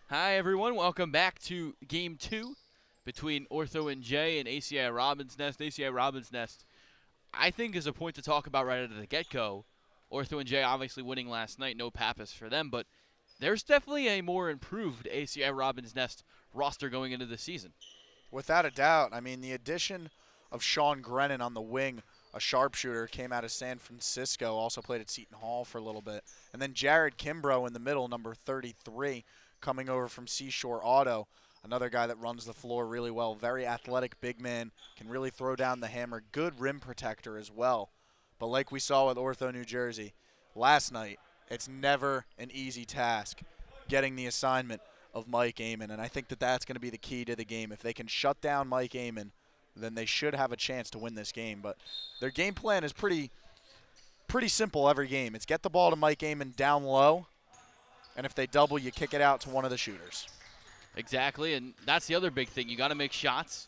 Hi, everyone. Welcome back to Game 2 between Ortho-NJ and ACI-Robin's Nest. ACI-Robin's Nest, I think, is a point to talk about right out of the get-go. Ortho-NJ obviously winning last night, no Pappas for them, but there's definitely a more improved ACI-Robin's Nest roster going into the season. Without a doubt. I mean, the addition of Sean Grennan on the wing, a sharpshooter, came out of San Francisco, also played at Seton Hall for a little bit. And then Jared Kimbrough in the middle, number 33, coming over from Seashore Auto, another guy that runs the floor really well. Very athletic big man, can really throw down the hammer. Good rim protector as well. But like we saw with Ortho, New Jersey, last night, it's never an easy task getting the assignment of Mike Amon, and I think that that's going to be the key to the game. If they can shut down Mike Amon, then they should have a chance to win this game. But their game plan is pretty simple every game. It's get the ball to Mike Amon down low, and if they double, you kick it out to one of the shooters. Exactly, and that's the other big thing. You got to make shots,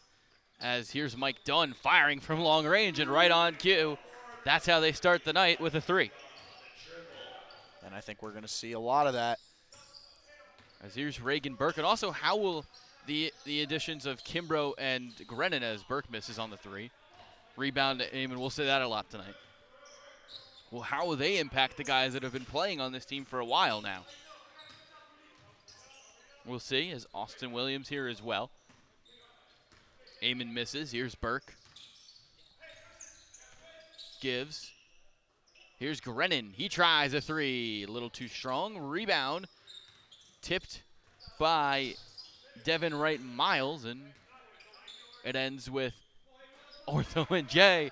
as here's Mike Dunn firing from long range and right on cue. That's how they start the night, with a 3. And I think we're going to see a lot of that. As here's Reagan Burke, and also how will the additions of Kimbrough and Grennan, as Burke misses on the 3, rebound to Amon, we'll say that a lot tonight. Well, how will they impact the guys that have been playing on this team for a while now? We'll see, as Austin Williams here as well. Amon misses, here's Burke. Gives. Here's Grennan, he tries a 3, a little too strong, rebound. Tipped by Devin Wright Miles, and it ends with Ortho-NJ.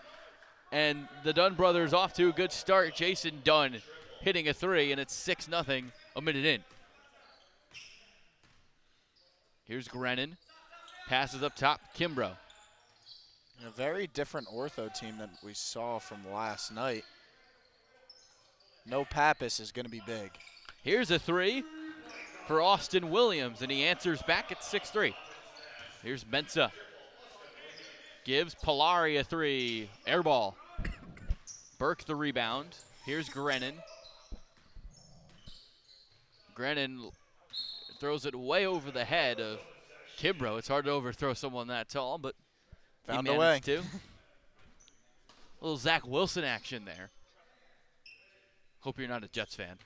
And the Dunn brothers off to a good start. Jason Dunn hitting a 3, and it's 6-0 a minute in. Here's Grennan. Passes up top, Kimbrough. A very different Ortho team than we saw from last night. No Pappas is going to be big. Here's a 3 for Austin Williams, and he answers back at 6-3. Here's Mensah. Gives Polari a 3. Air ball. Burke the rebound. Here's Grennan. Grennan throws it way over the head of Kimbrough. It's hard to overthrow someone that tall, but Found he a way. managed to. A little Zach Wilson action there. Hope you're not a Jets fan.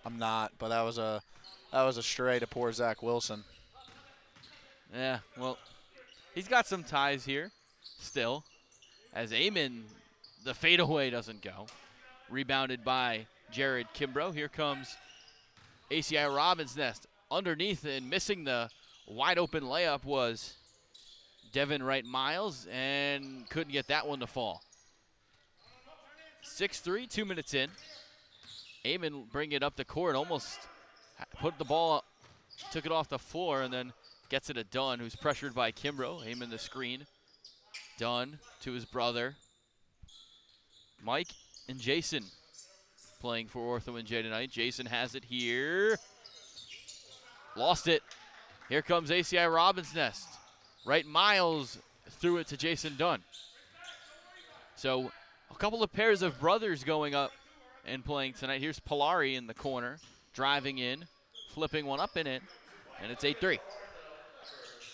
I'm not, but that was a stray to poor Zach Wilson. Yeah, well, he's got some ties here still. As Amon, the fadeaway doesn't go. Rebounded by Jared Kimbrough. Here comes ACI-Robin's Nest. Underneath and missing the wide open layup was Devin Wright Miles, and couldn't get that one to fall. 6-3, 2 minutes in. Amon bring it up the court, almost put the ball, took it off the floor, and then gets it to Dunn, who's pressured by Kimbrough. Amon the screen. Dunn to his brother. Mike and Jason playing for Ortho-NJ tonight. Jason has it here. Lost it. Here comes ACI-Robin's Nest. Wright Miles threw it to Jason Dunn. So a couple of pairs of brothers going up and playing tonight. Here's Polari in the corner, driving in, flipping one up and in, and it's 8-3.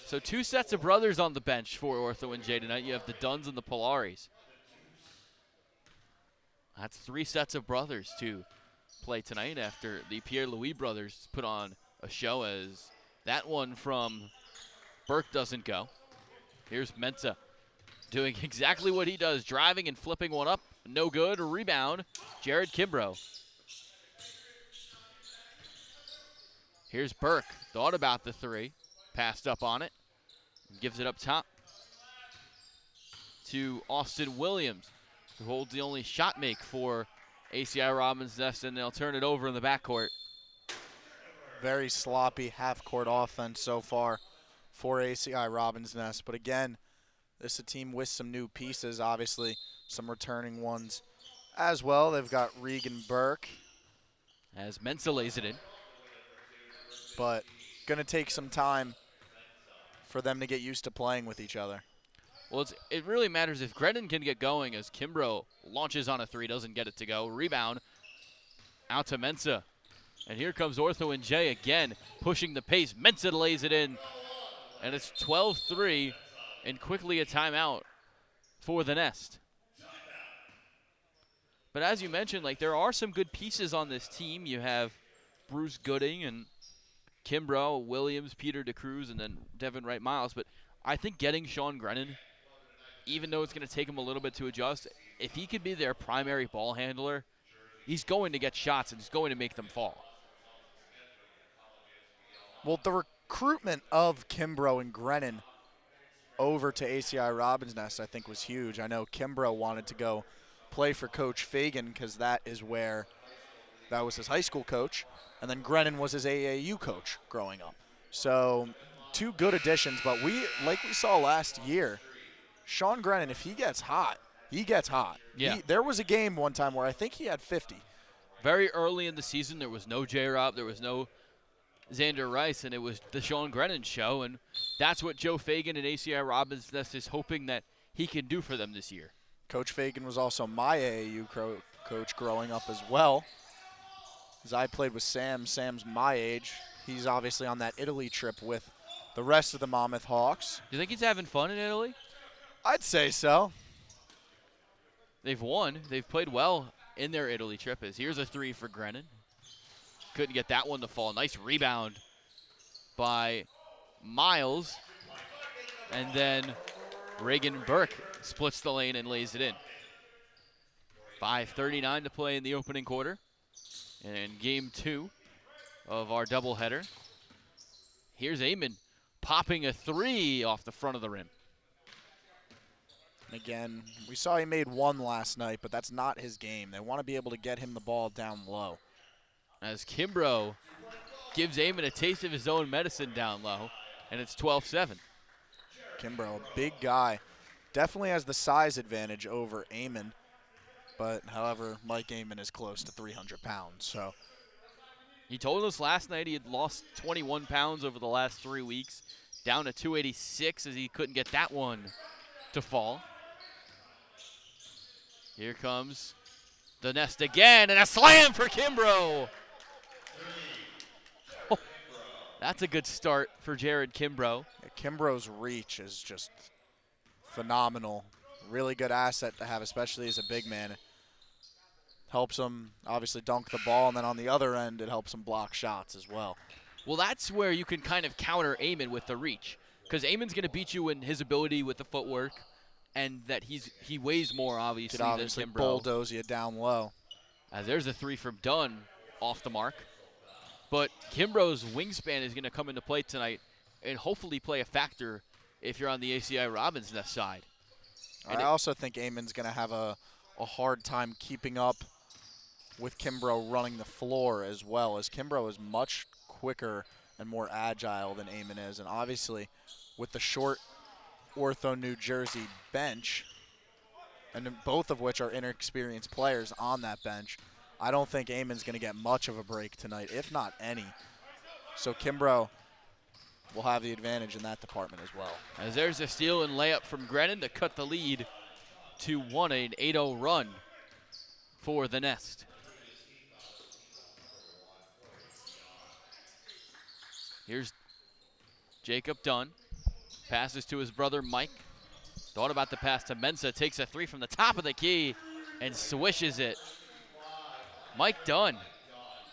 So 2 sets of brothers on the bench for Ortho-NJ tonight. You have the Dunns and the Polaris. That's 3 sets of brothers to play tonight after the Pierre-Louis brothers put on a show, as that one from Burke doesn't go. Here's Mensah doing exactly what he does, driving and flipping one up. No good. Rebound, Jared Kimbrough. Here's Burke. Thought about the 3. Passed up on it. Gives it up top to Austin Williams, who holds the only shot make for ACI-Robin's Nest, and they'll turn it over in the backcourt. Very sloppy half-court offense so far for ACI-Robin's Nest. But again, this is a team with some new pieces, obviously some returning ones as well. They've got Regan Burke. As Mensah lays it in. But going to take some time for them to get used to playing with each other. Well, it really matters if Grennan can get going, as Kimbrough launches on a 3, doesn't get it to go. Rebound out to Mensah. And here comes Ortho-NJ again, pushing the pace. Mensa lays it in, and it's 12-3, and quickly a timeout for the Nest. But as you mentioned, like, there are some good pieces on this team. You have Bruce Gooding and Kimbrough, Williams, Peter DeCruz, and then Devin Wright-Miles. But I think getting Sean Grennan, even though it's going to take him a little bit to adjust, if he could be their primary ball handler, he's going to get shots and he's going to make them fall. Well, the recruitment of Kimbrough and Grennan over to ACI-Robin's Nest, I think, was huge. I know Kimbrough wanted to go play for Coach Fagan because that was his high school coach, and then Grennan was his AAU coach growing up. So 2 good additions, but like we saw last year, Sean Grennan, if he gets hot, he gets hot. Yeah. There was a game one time where I think he had 50. Very early in the season, there was no J-Rob, there was no Xander Rice, and it was the Sean Grennan show, and that's what Joe Fagan and ACI-Robin's Nest is hoping that he can do for them this year. Coach Fagan was also my AAU coach growing up as well. As I played with Sam. Sam's my age. He's obviously on that Italy trip with the rest of the Monmouth Hawks. Do you think he's having fun in Italy? I'd say so. They've won. They've played well in their Italy trip. Here's a 3 for Grennan. Couldn't get that one to fall. Nice rebound by Miles. And then Reagan Burke splits the lane and lays it in. 5:39 to play in the opening quarter. And game 2 of our doubleheader. Here's Amon popping a 3 off the front of the rim. Again, we saw he made 1 last night, but that's not his game. They want to be able to get him the ball down low. As Kimbrough gives Amon a taste of his own medicine down low, and it's 12-7. Kimbrough, a big guy, definitely has the size advantage over Amon, but however, Mike Amon is close to 300 pounds. So he told us last night he had lost 21 pounds over the last 3 weeks, down to 286 as he couldn't get that one to fall. Here comes the Nest again, and a slam for Kimbrough. Oh, that's a good start for Jared Kimbrough. yeah, Kimbrough's reach is just phenomenal. Really good asset to have, especially as a big man. Helps him obviously dunk the ball, and then on the other end, it helps him block shots as well. Well, that's where you can kind of counter Amon with the reach, because Amon's going to beat you in his ability with the footwork, and that he weighs more obviously Could obviously than Kimbrough. bulldoze you down low. There's a 3 from Dunn off the mark. But Kimbrough's wingspan is going to come into play tonight and hopefully play a factor if you're on the ACI-Robin's Nest side. And I also think Amon's going to have a hard time keeping up with Kimbrough running the floor as well, as Kimbrough is much quicker and more agile than Amon is. And obviously, with the short Ortho New Jersey bench, and both of which are inexperienced players on that bench, I don't think Amon's going to get much of a break tonight, if not any. So Kimbrough will have the advantage in that department as well. As there's a steal and layup from Grennan to cut the lead to 1, an 8-0 run for the Nest. Here's Jacob Dunn. Passes to his brother Mike. Thought about the pass to Mensa. Takes a 3 from the top of the key and swishes it. Mike Dunn.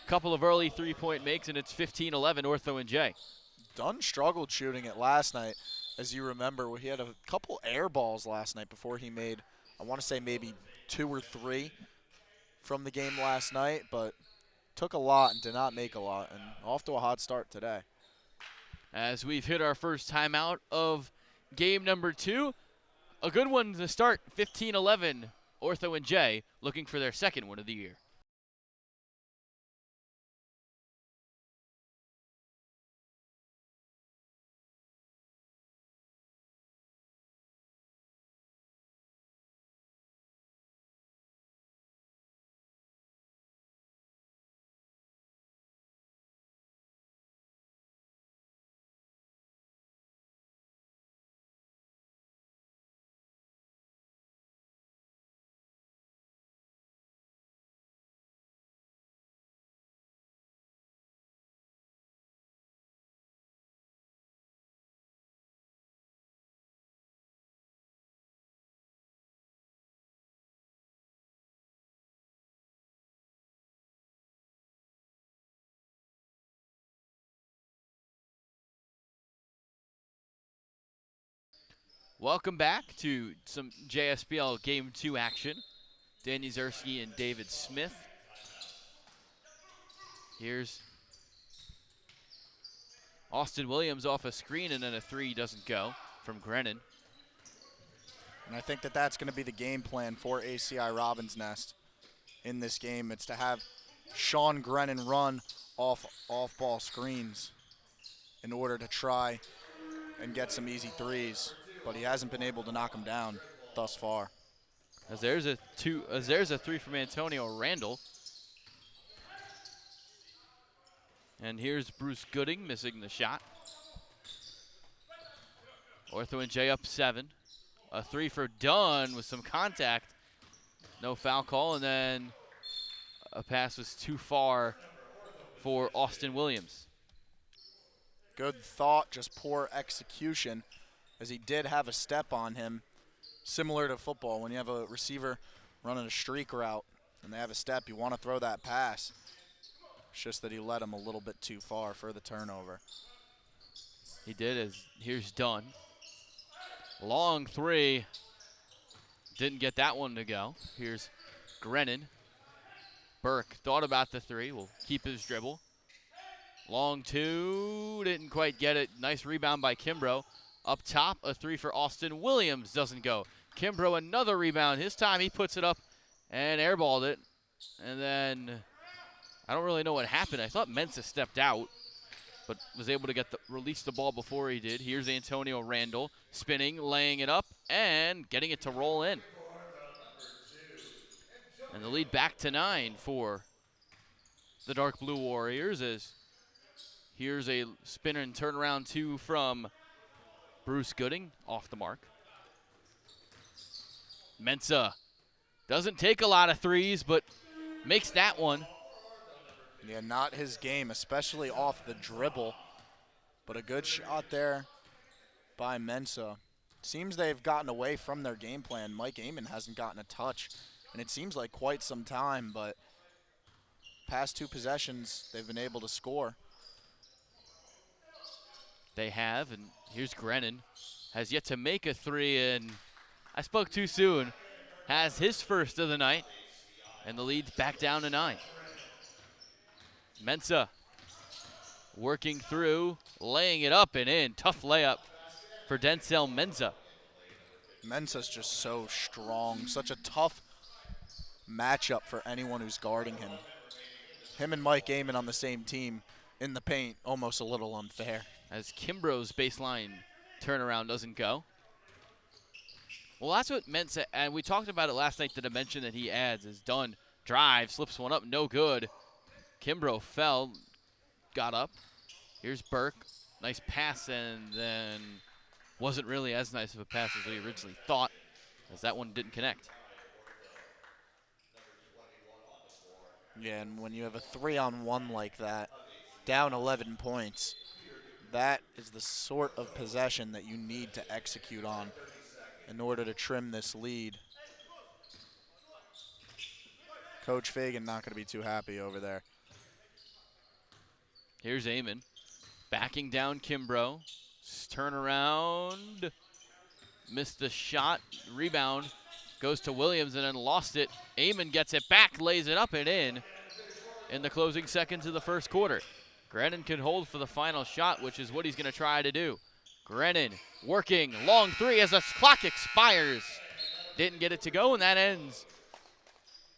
Couple of early 3-point makes, and it's 15-11 Ortho-NJ. Dunn struggled shooting it last night. As you remember, he had a couple air balls last night before he made, I want to say maybe 2 or 3 from the game last night, but took a lot and did not make a lot, and off to a hot start today. As we've hit our first timeout of game number 2. A good one to start, 15-11 Ortho-NJ, looking for their second win of the year. Welcome back to some JSBL Game 2 action. Danny Zersky and David Smith. Here's Austin Williams off a screen, and then a three doesn't go from Grennan. And I think that that's going to be the game plan for ACI-Robin's Nest in this game. It's to have Sean Grennan run off-ball screens in order to try and get some easy threes, but he hasn't been able to knock them down thus far. As there's a three from Antonio Randall. And here's Bruce Gooding missing the shot. Ortho-NJ up 7. A three for Dunn with some contact. No foul call, and then a pass was too far for Austin Williams. Good thought, just poor execution, as he did have a step on him. Similar to football, when you have a receiver running a streak route and they have a step, you want to throw that pass. It's just that he led him a little bit too far for the turnover. He did, as here's Dunn. Long three. Didn't get that one to go. Here's Grennan. Burke thought about the three, will keep his dribble. Long two, didn't quite get it. Nice rebound by Kimbrough. Up top, a three for Austin Williams, doesn't go. Kimbrough, another rebound. His time, he puts it up and airballed it. And then, I don't really know what happened. I thought Mensah stepped out, but was able to release the ball before he did. Here's Antonio Randall, spinning, laying it up, and getting it to roll in. And the lead back to 9 for the Dark Blue Warriors, as here's a spinner and turnaround two from Bruce Gooding, off the mark. Mensah doesn't take a lot of threes, but makes that one. Yeah, not his game, especially off the dribble, but a good shot there by Mensah. Seems they've gotten away from their game plan. Mike Amon hasn't gotten a touch, and it seems like quite some time, but past two possessions, they've been able to score. They have, and here's Grennan. Has yet to make a three, and I spoke too soon. Has his first of the night, and the lead's back down to 9. Mensah working through, laying it up and in. Tough layup for Denzel Mensah. Mensah's just so strong, such a tough matchup for anyone who's guarding him. Him and Mike Amon on the same team in the paint, almost a little unfair. As Kimbrough's baseline turnaround doesn't go. Well, that's what Mensah, and we talked about it last night, the dimension that he adds is Dunn. Drive, slips one up, no good. Kimbrough fell, got up. Here's Burke, nice pass, and then wasn't really as nice of a pass as we originally thought, as that one didn't connect. Yeah, and when you have a 3-on-1 like that, down 11 points, that is the sort of possession that you need to execute on in order to trim this lead. Coach Fagan not going to be too happy over there. Here's Amon, backing down Kimbrough. Turn around, missed the shot, rebound, goes to Williams and then lost it. Amon gets it back, lays it up and in the closing seconds of the first quarter. Grennan can hold for the final shot, which is what he's going to try to do. Grennan working, long three as the clock expires. Didn't get it to go, and that ends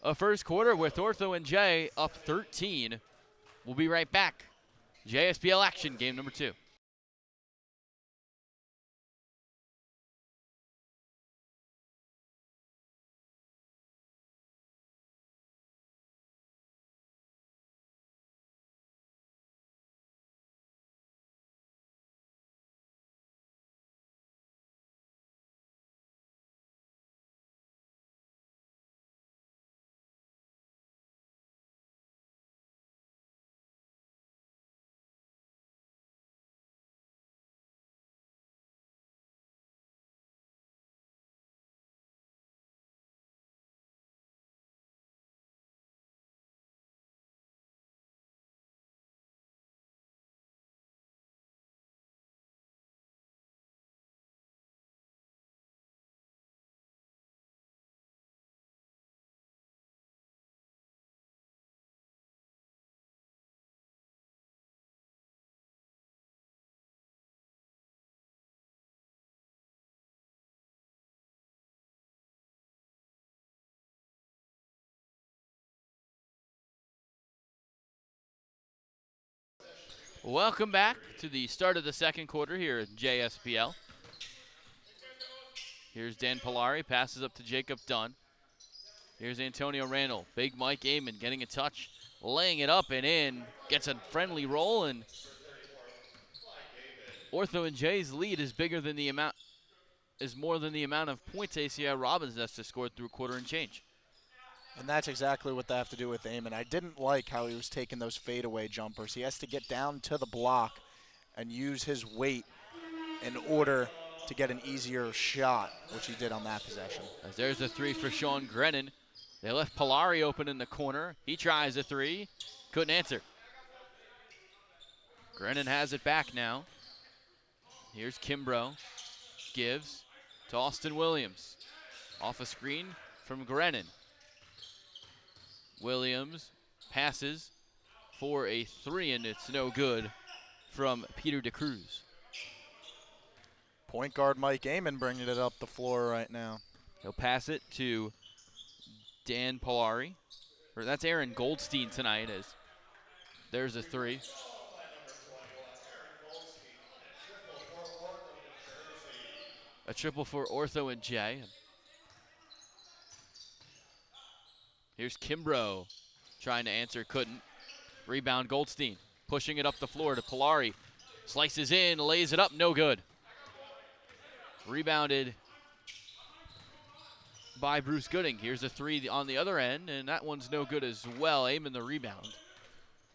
a first quarter with Ortho-NJ up 13. We'll be right back. JSBL action, game number 2. Welcome back to the start of the second quarter here at JSPL. Here's Dan Polari, passes up to Jacob Dunn. Here's Antonio Randall. Big Mike Amon getting a touch, laying it up and in. Gets a friendly roll, and Ortho-NJ's lead is more than the amount of points ACI-Robin's Nest has scored through a quarter and change. And that's exactly what they have to do with Amon. I didn't like how he was taking those fadeaway jumpers. He has to get down to the block and use his weight in order to get an easier shot, which he did on that possession. As there's a three for Sean Grennan. They left Polari open in the corner. He tries a three, couldn't answer. Grennan has it back now. Here's Kimbrough, gives to Austin Williams. Off a screen from Grennan. Williams passes for a three, and it's no good from Peter DeCruz. Point guard Mike Amon bringing it up the floor right now. He'll pass it to Dan Polari. Or that's Aaron Goldstein tonight, as there's a three. A triple for Ortho-NJ. Here's Kimbrough trying to answer, couldn't. Rebound Goldstein, pushing it up the floor to Polari. Slices in, lays it up, no good. Rebounded by Bruce Gooding. Here's a three on the other end, and that one's no good as well. Aiming the rebound.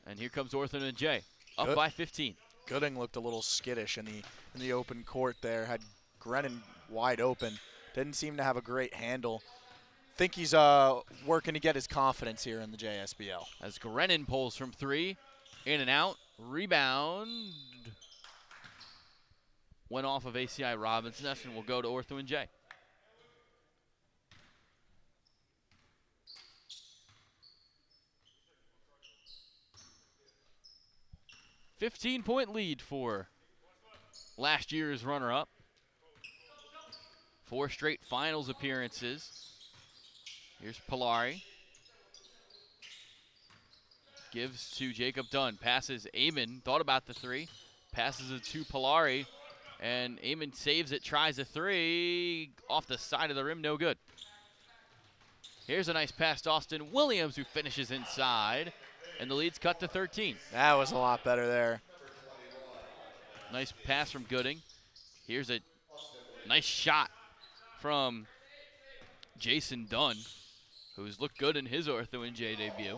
And here comes Ortho-NJ, up by 15. Gooding looked a little skittish in the open court there. Had Grennan wide open. Didn't seem to have a great handle. Think he's working to get his confidence here in the JSBL. As Grennan pulls from three, in and out, rebound. Went off of ACI-Robin's Nest and will go to Ortho-NJ. .15 lead for last year's runner-up. 4 straight finals appearances. Here's Polari. Gives to Jacob Dunn. Passes Amon. Thought about the three. Passes it to Polari. And Amon saves it. Tries a three. Off the side of the rim. No good. Here's a nice pass to Austin Williams, who finishes inside. And the lead's cut to 13. That was a lot better there. Nice pass from Gooding. Here's a nice shot from Jason Dunn, who's looked good in his Ortho-NJ debut.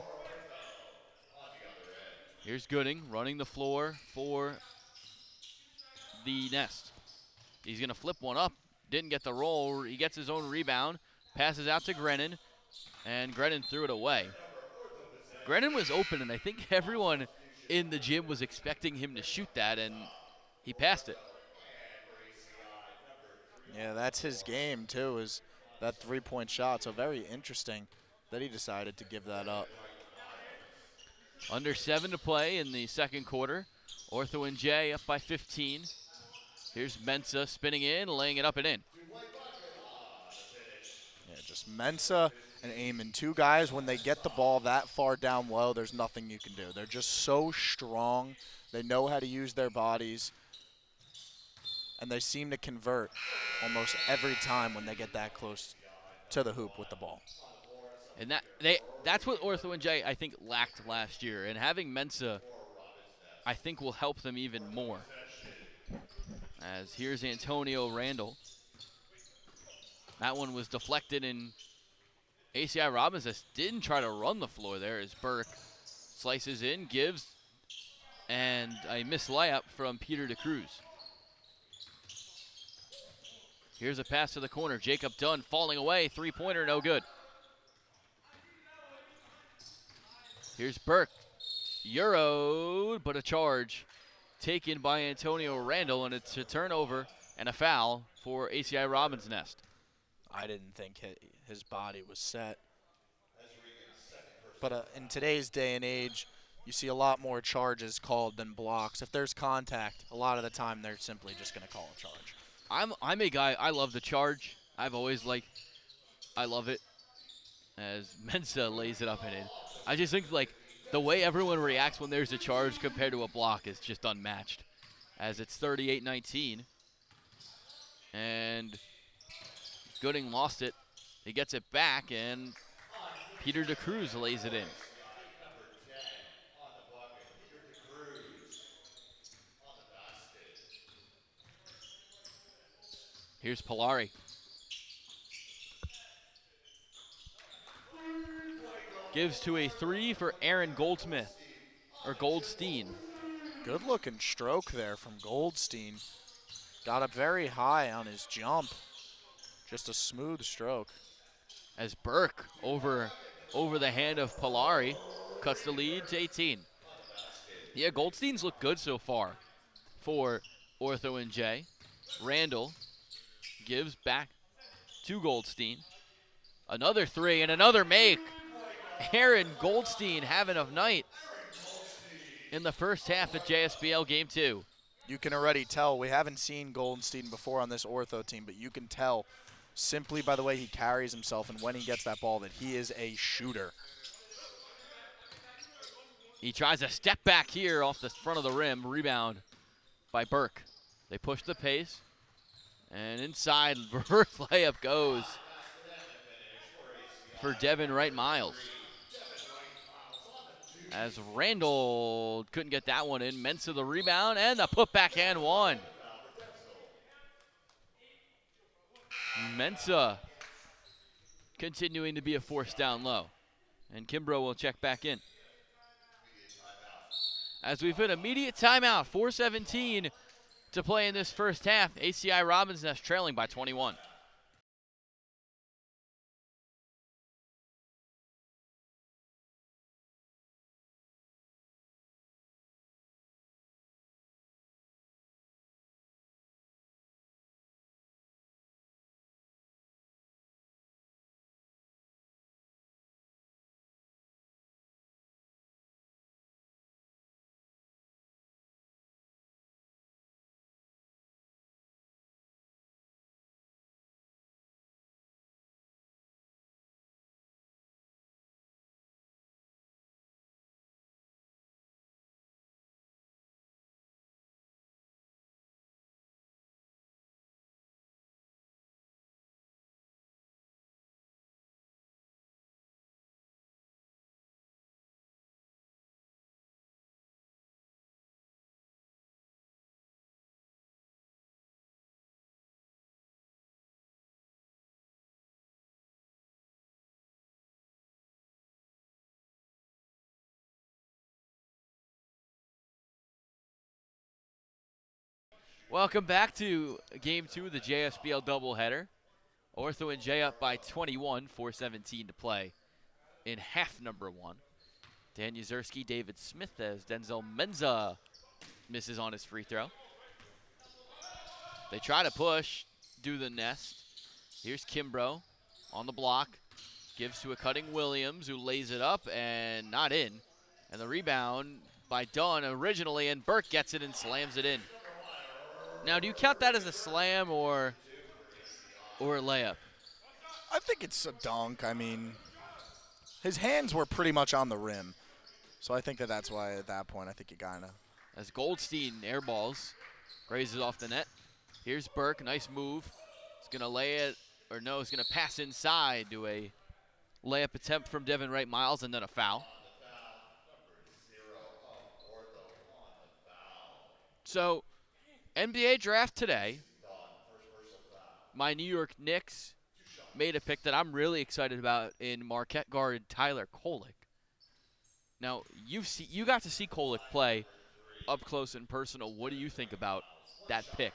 Here's Gooding running the floor for the Nest. He's going to flip one up. Didn't get the roll. He gets his own rebound. Passes out to Grennan, and Grennan threw it away. Grennan was open, and I think everyone in the gym was expecting him to shoot that, and he passed it. Yeah, that's his game, too, is that three-point shot. So very interesting that he decided to give that up. Under 7 to play in the second quarter. Ortho-NJ up by 15. Here's Mensah spinning in, laying it up and in. Yeah, just Mensah and Amon, two guys, when they get the ball that far down low, there's nothing you can do. They're just so strong. They know how to use their bodies. And they seem to convert almost every time when they get that close to the hoop with the ball. And that's what Ortho-NJ, I think, lacked last year. And having Mensah, I think, will help them even more. As here's Antonio Randall. That one was deflected, and ACI-Robin just didn't try to run the floor there as Burke slices in, gives, and a missed layup from Peter DeCruz. Here's a pass to the corner. Jacob Dunn falling away. Three-pointer, no good. Here's Burke. Euroed, but a charge taken by Antonio Randall, and it's a turnover and a foul for ACI-Robin's Nest. I didn't think his body was set. But in today's day and age, you see a lot more charges called than blocks. If there's contact, a lot of the time they're simply just going to call a charge. I'm a guy, I love the charge. I've always I love it as Mensah lays it up and in. I just think, the way everyone reacts when there's a charge compared to a block is just unmatched, as it's 38-19. And Gooding lost it. He gets it back, and Peter DeCruz lays it in. Here's Polari. Gives to a 3 for Aaron Goldstein. Good looking stroke there from Goldstein. Got up very high on his jump. Just a smooth stroke. As Burke over the hand of Polari cuts the lead to 18. Yeah, Goldstein's looked good so far for Ortho-NJ. Randall gives back to Goldstein. Another 3 and another make. Aaron Goldstein having a night in the first half at JSBL Game 2. You can already tell, we haven't seen Goldstein before on this Ortho team, but you can tell simply by the way he carries himself and when he gets that ball that he is a shooter. He tries a step back here off the front of the rim. Rebound by Burke. They push the pace. And inside, reverse layup goes for Devin Wright-Miles. As Randall couldn't get that one in. Mensah the rebound and the putback and one. Mensah continuing to be a force down low. And Kimbrough will check back in. As we've hit immediate timeout, 4:17 to play in this first half. ACI-Robin's Nest trailing by 21. Welcome back to Game 2 of the JSBL doubleheader. Ortho-NJ up by 21, 4:17 to play in half number 1. Dan Yuzerski, David Smith as Denzel Mensah misses on his free throw. They try to push, do the nest. Here's Kimbrough on the block. Gives to a cutting Williams who lays it up and not in. And the rebound by Dunn originally, and Burke gets it and slams it in. Now, do you count that as a slam or a layup? I think it's a dunk. I mean, his hands were pretty much on the rim. So I think that's why at that point I think you kind of. As Goldstein airballs, grazes off the net. Here's Burke, nice move. He's gonna lay it, or no, he's gonna pass inside to a layup attempt from Devin Wright-Miles and then a foul. So, NBA draft today, my New York Knicks made a pick that I'm really excited about in Marquette guard Tyler Kolek. Now, you got to see Kolek play up close and personal. What do you think about that pick?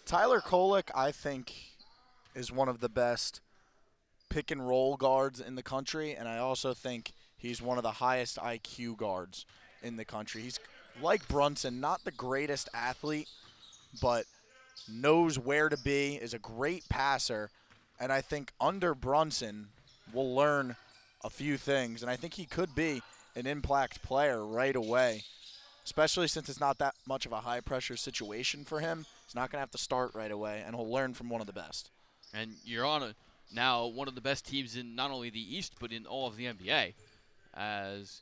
Tyler Kolek, I think, is one of the best pick and roll guards in the country, and I also think he's one of the highest IQ guards in the country. He's like Brunson, not the greatest athlete, but knows where to be, is a great passer, and I think under Brunson will learn a few things, and I think he could be an impact player right away, especially since it's not that much of a high-pressure situation for him. He's not going to have to start right away, and he'll learn from one of the best. And you're on now one of the best teams in not only the East, but in all of the NBA, as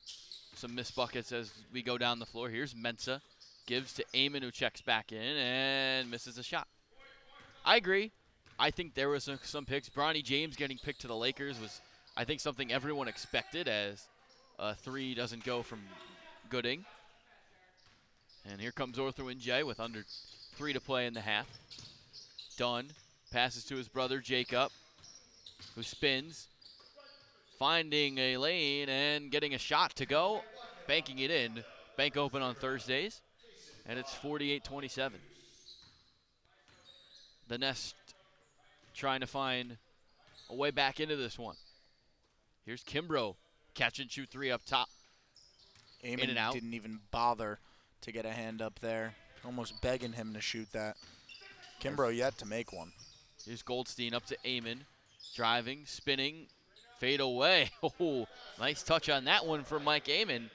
some missed buckets as we go down the floor. Here's Mensah. Gives to Eamon, who checks back in and misses a shot. I agree. I think there was some picks. Bronny James getting picked to the Lakers was, I think, something everyone expected, as a 3 doesn't go from Gooding. And here comes Ortho-NJ with under 3 to play in the half. Dunn passes to his brother Jacob, who spins, finding a lane and getting a shot to go, banking it in. Bank open on Thursdays, and it's 48-27. The Nest trying to find a way back into this one. Here's Kimbrough, catch and shoot 3 up top. In and out. Didn't even bother to get a hand up there. Almost begging him to shoot that. Kimbrough yet to make one. Here's Goldstein up to Eamon. Driving, spinning, fade away. Oh, nice touch on that one from Mike Eamon.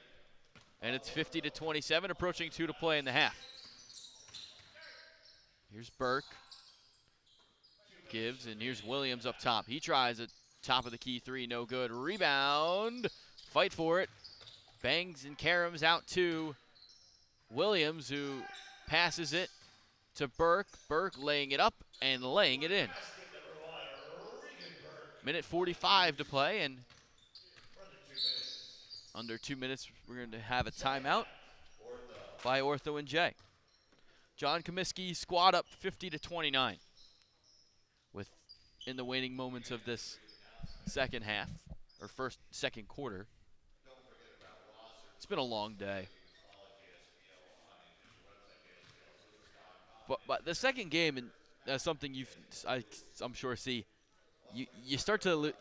And it's 50-27, approaching 2 to play in the half. Here's Burke. Gives, and here's Williams up top. He tries a top of the key 3, no good. Rebound, fight for it. Bangs and caroms out to Williams, who passes it to Burke. Burke laying it up and laying it in. Minute 45 to play, and under 2 minutes, we're going to have a timeout by Ortho-NJ. John Comiskey squad up 50-29 with in the waning moments of this second half, or second quarter. It's been a long day. But the second game, and that's something I'm sure see, you start to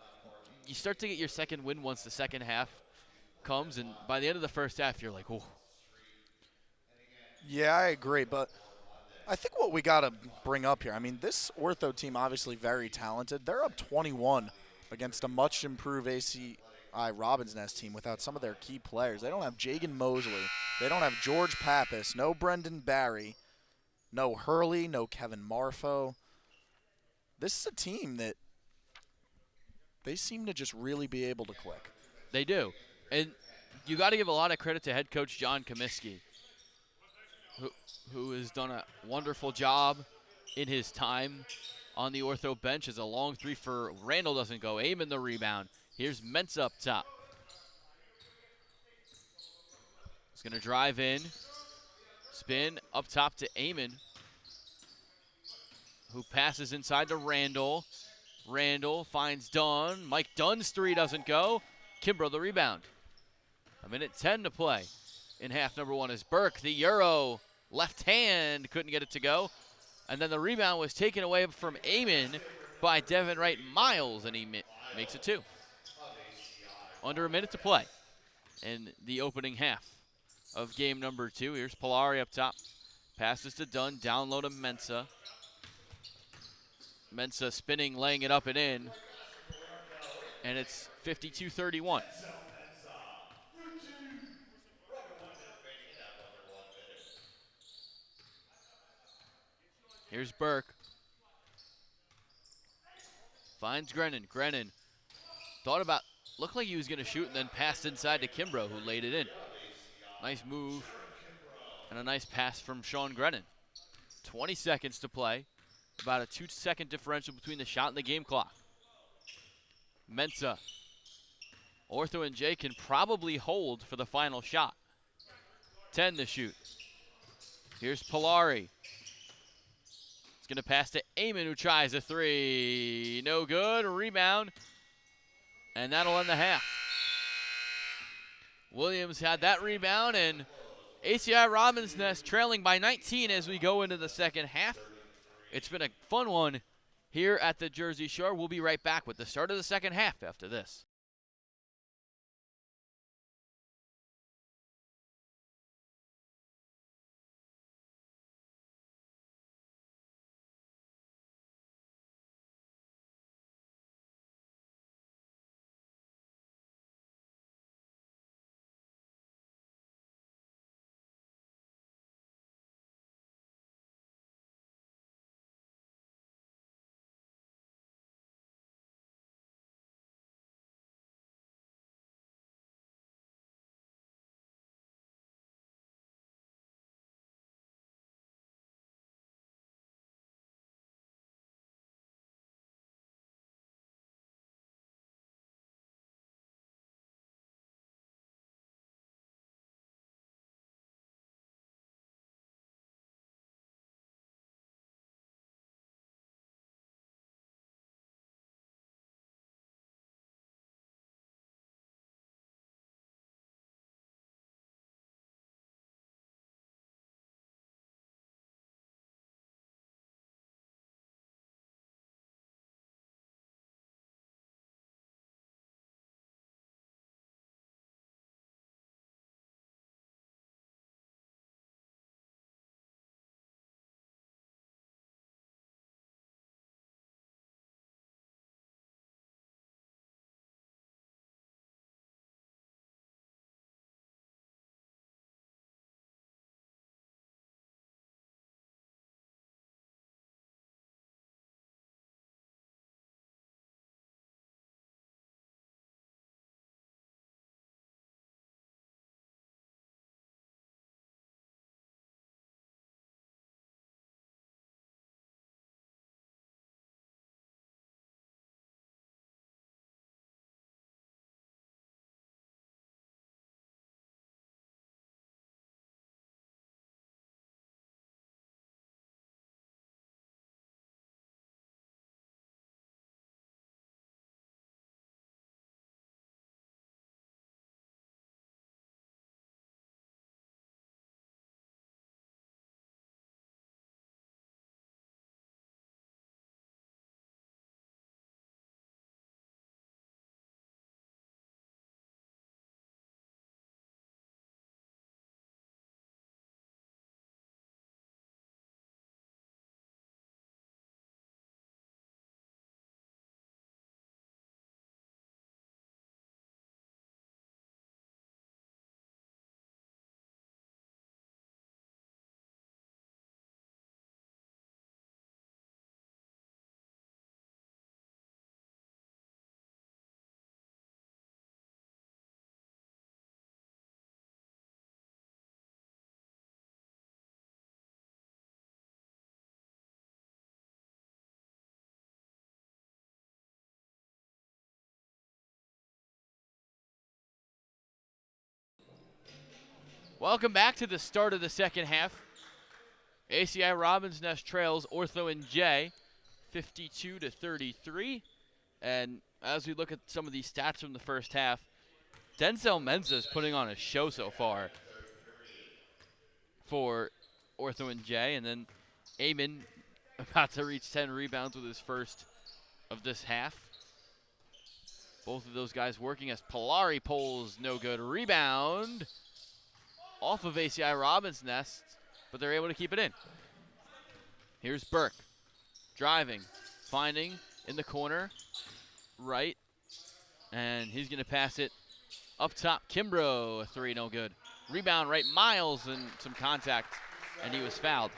get your second win once the second half comes, and by the end of the first half, you're like, oh. Yeah, I agree, but I think what we got to bring up here, I mean, this Ortho team obviously very talented. They're up 21 against a much improved ACI-Robin's Nest team without some of their key players. They don't have Jagan Mosley. They don't have George Pappas, no Brendan Barry, no Hurley, no Kevin Marfo. This is a team that they seem to just really be able to click. They do. And you got to give a lot of credit to head coach John Comiskey, who has done a wonderful job in his time on the Ortho bench. As a long 3 for Randall doesn't go. Eamon the rebound. Here's Mensah up top. He's going to drive in. Spin up top to Eamon, who passes inside to Randall. Randall finds Dunn. Mike Dunn's 3 doesn't go. Kimbrough the rebound. A minute 10 to play in half number 1 as Burke, the Euro, left hand, couldn't get it to go. And then the rebound was taken away from Eamon by Devin Wright Miles, and he makes it 2. Under a minute to play in the opening half of game number 2. Here's Polari up top. Passes to Dunn, down low to Mensah. Mensah spinning, laying it up and in. And it's 52-31. Here's Burke. Finds Grennan. Grennan looked like he was going to shoot and then passed inside to Kimbrough, who laid it in. Nice move and a nice pass from Sean Grennan. 20 seconds to play. About a 2-second differential between the shot and the game clock. Mensah. Ortho-NJ can probably hold for the final shot. 10 to shoot. Here's Polari. He's going to pass to Eamon, who tries a 3. No good. Rebound. And that'll end the half. Williams had that rebound, and ACI-Robin's Nest trailing by 19 as we go into the second half. It's been a fun one here at the Jersey Shore. We'll be right back with the start of the second half after this. Welcome back to the start of the second half. ACI-Robin's Nest trails Ortho-NJ 52-33. And as we look at some of these stats from the first half, Denzel Mensa is putting on a show so far for Ortho-NJ. And then Eamon about to reach 10 rebounds with his first of this half. Both of those guys working as Polari pulls no good. Rebound off of ACI-Robin's Nest, but they're able to keep it in. Here's Burke driving, finding in the corner, right, and he's going to pass it up top. Kimbrough, a three, no good. Rebound right, Miles, and some contact, and he was fouled.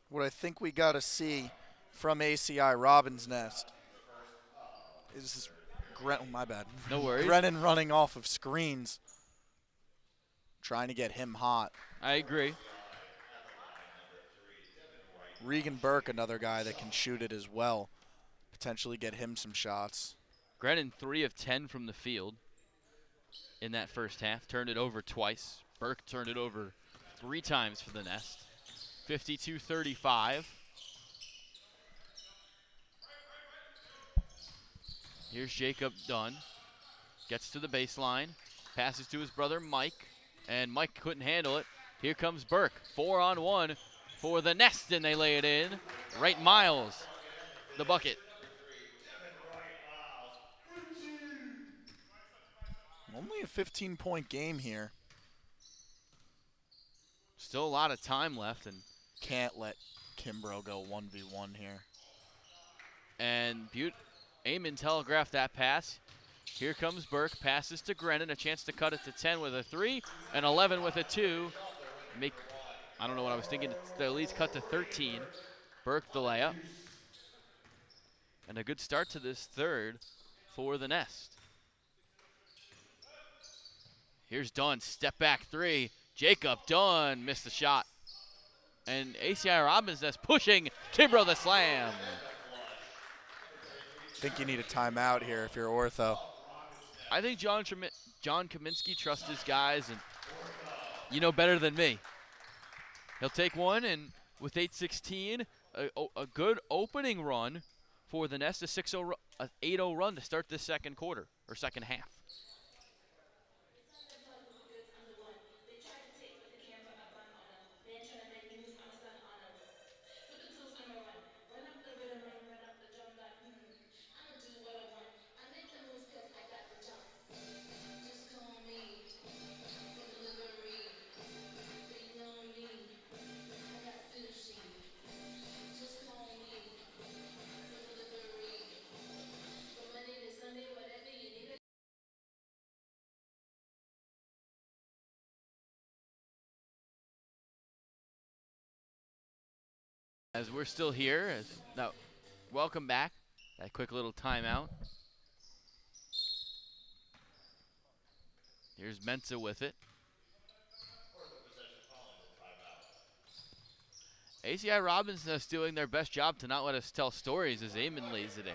What I think we got to see from ACI-Robin's Nest is oh, my bad. No worries. Grennan running off of screens, trying to get him hot. I agree. Regan Burke, another guy that can shoot it as well. Potentially get him some shots. Grennan 3 of 10 from the field in that first half. Turned it over twice. Burke turned it over 3 times for the Nest. 52-35. Here's Jacob Dunn. Gets to the baseline. Passes to his brother Mike. And Mike couldn't handle it. Here comes Burke. 4-on-1 for the Nest, and they lay it in. Right, Miles. The bucket. Only a 15-point game here. Still a lot of time left, and can't let Kimbrough go 1v1 here. And Eamon telegraphed that pass. Here comes Burke, passes to Grennan, a chance to cut it to 10 with a 3, and 11 with a 2. I don't know what I was thinking, the lead's cut to 13. Burke the layup. And a good start to this third for the Nest. Here's Dunn, step back 3. Jacob Dunn missed the shot. And ACI-Robin's Nest pushing Kimbrough the slam. I think you need a timeout here if you're Ortho. I think John Kaminsky trusts his guys, and you know better than me. He'll take one, and with 8:16, a good opening run for the Nest, a 8-0 run to start this second quarter, or second half. As we're still here, now welcome back. That quick little timeout. Here's Mensa with it. ACI-Robin's Nest doing their best job to not let us tell stories as Eamon lays it in.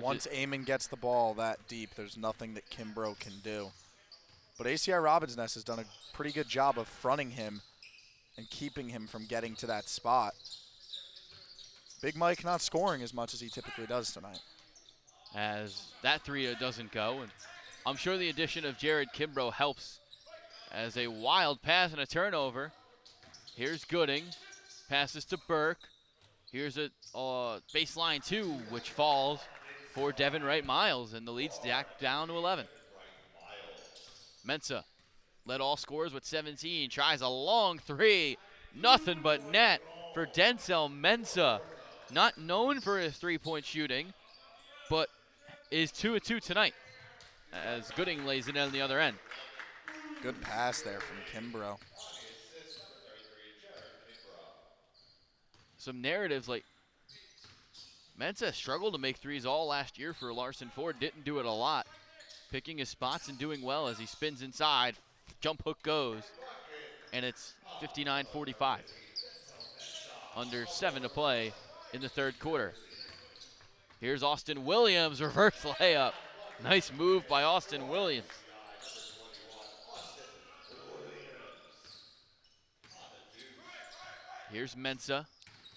Once Eamon gets the ball that deep, there's nothing that Kimbrough can do. But ACI-Robin's Nest has done a pretty good job of fronting him and keeping him from getting to that spot. Big Mike not scoring as much as he typically does tonight. As that 3 doesn't go, and I'm sure the addition of Jared Kimbrough helps. As a wild pass and a turnover. Here's Gooding, passes to Burke. Here's a baseline 2, which falls for Devin Wright Miles, and the lead's down to 11. Mensa led all scorers with 17, tries a long 3, nothing but net for Denzel Mensa. Not known for his 3-point shooting, but is 2 of 2 tonight as Gooding lays it in on the other end. Good pass there from Kimbrough. Some narratives like Mensa struggled to make threes all last year for Larson Ford, didn't do it a lot. Picking his spots and doing well as he spins inside. Jump hook goes, and it's 59-45. Under 7 to play in the third quarter. Here's Austin Williams, reverse layup. Nice move by Austin Williams. Here's Mensah,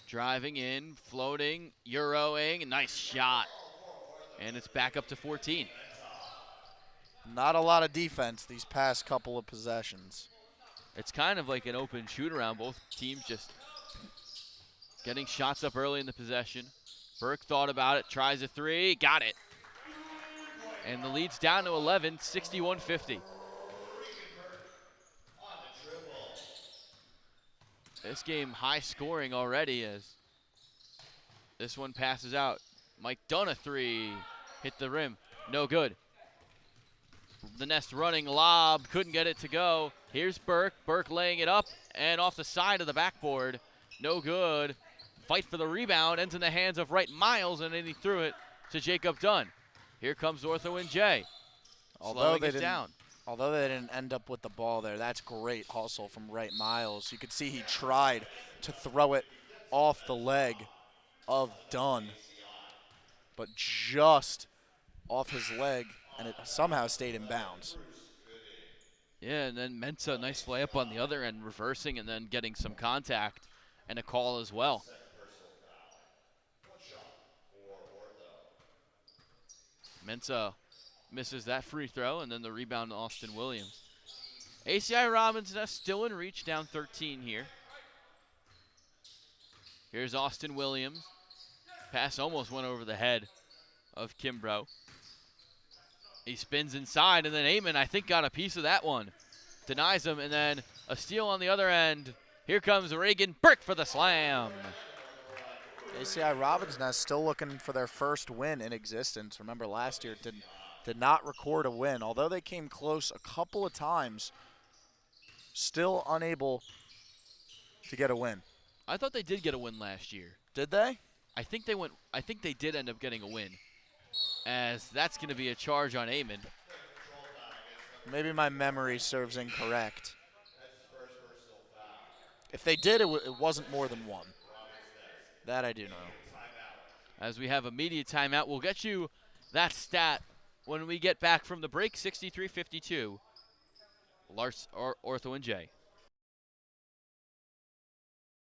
driving in, floating, Euroing, nice shot. And it's back up to 14. Not a lot of defense these past couple of possessions. It's kind of like an open shoot around. Both teams just getting shots up early in the possession. Burke thought about it, tries a three, got it. And the lead's down to 11, 61-50. This game high scoring already as this one passes out. Mike Dunn a three, hit the rim, no good. The Nest running lob, couldn't get it to go. Here's Burke, Burke laying it up and off the side of the backboard, no good. Fight for the rebound, ends in the hands of Wright Miles, and then he threw it to Jacob Dunn. Here comes Ortho-NJ, slowing it down. Although they didn't end up with the ball there, that's great hustle from Wright Miles. You could see he tried to throw it off the leg of Dunn, but just off his leg, and it somehow stayed in bounds. Yeah, and then Mensah, nice layup on the other end, reversing and then getting some contact and a call as well. Mensah misses that free throw, and then the rebound to Austin Williams. ACI-Robin's Nest still in reach, down 13 here. Here's Austin Williams. Pass almost went over the head of Kimbrough. He spins inside, and then Amon, I think, got a piece of that one. Denies him, and then a steal on the other end. Here comes Reagan Burke for the slam. ACI-Robin's Nest still looking for their first win in existence. Remember, last year did not record a win. Although they came close a couple of times, still unable to get a win. I thought they did get a win last year. Did they? I think they did end up getting a win, as that's going to be a charge on Amon. Maybe my memory serves incorrect. If they did, it wasn't more than one. That I do know. As we have a media timeout, we'll get you that stat when we get back from the break. 63-52. Ortho-NJ.